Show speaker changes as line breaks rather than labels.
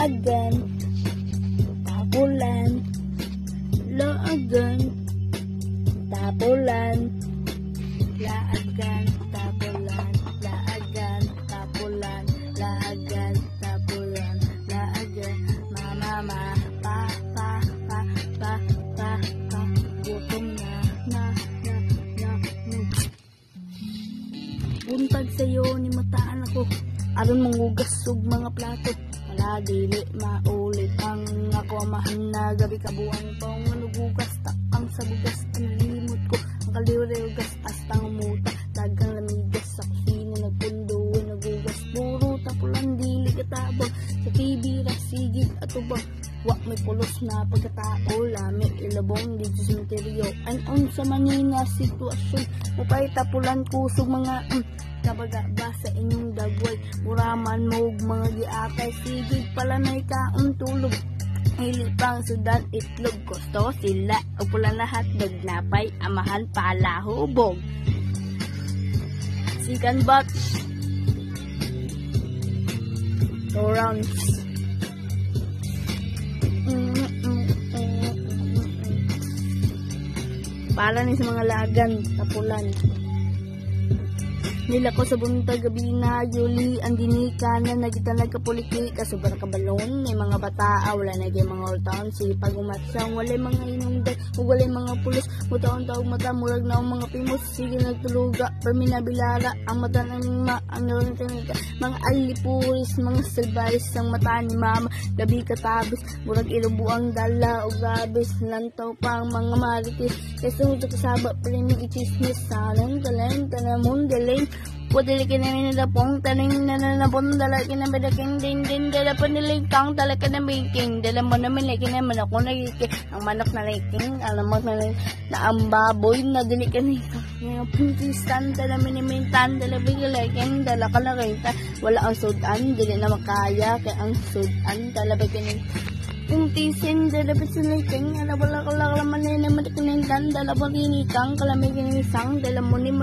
laagan, tapulan, laagan, tapulan, laagan, tapulan, laagan, tapulan, laagan, tapulan, laagan, mama, pa, gutom na. Buntag sa'yo ni mataan ako, aron mangugas og mga plato. Wala dili maulit ang ako amahan na gabi kabuang pang manugugas. Takang sa bugas, panalimot ko ang kaliwari ugas astang umuta. Dagang lamigas sa kusina, nagpundo, nagugas. Puro tapulan, dili katabang sa TV, rasigid at ubang. Wak may pulos na pagkatao, lami ilabong di sa sementeryo. Ayon sa manina sitwasyon, upay tapulan kusog mga kabaga ba sa inyong dagway. Muraman mo mga giatay, sigig pala na ikaong tulog. Hili pang sudan itlog, gusto sila o pula na hotdog, napay amahan pala hubog. Second batch 2 rounds. Pala ni sa mga lagan, tapulan. Nila ko sa buntag gabi na Yuli ang dinika na nagita nagkapolitika sobrang kabalon. May mga bata wala na mga old town sipag umatsang walay mga inungdan ug walay mga pulos mutaon taog mata murag na ang mga pimos sige nagtuluga permina bilara ang mata ng ang mga alipuris mga salbaris ang mata ni mama gabi katabis murag ilubuang dala ug gabis lantaw pang mga marites kasi mo kasaba premi ichismis sanang talent tanamon galing pwede kinamin na pong taning nananapon dala kinabadaking din dala panilig kang dala ka na making dala mo naman like naman ako nagiging ang manok na liking alamak na ang baboy na dili ka na yung puntistan dala minimintan dala bigilaking dala ka na kita wala ang sudan dili na makaya kaya ang sudan dala bagay puntisin dala pisiliking ala wala kalaman na naman kinintan dala bagay kang kalamig isang dala muni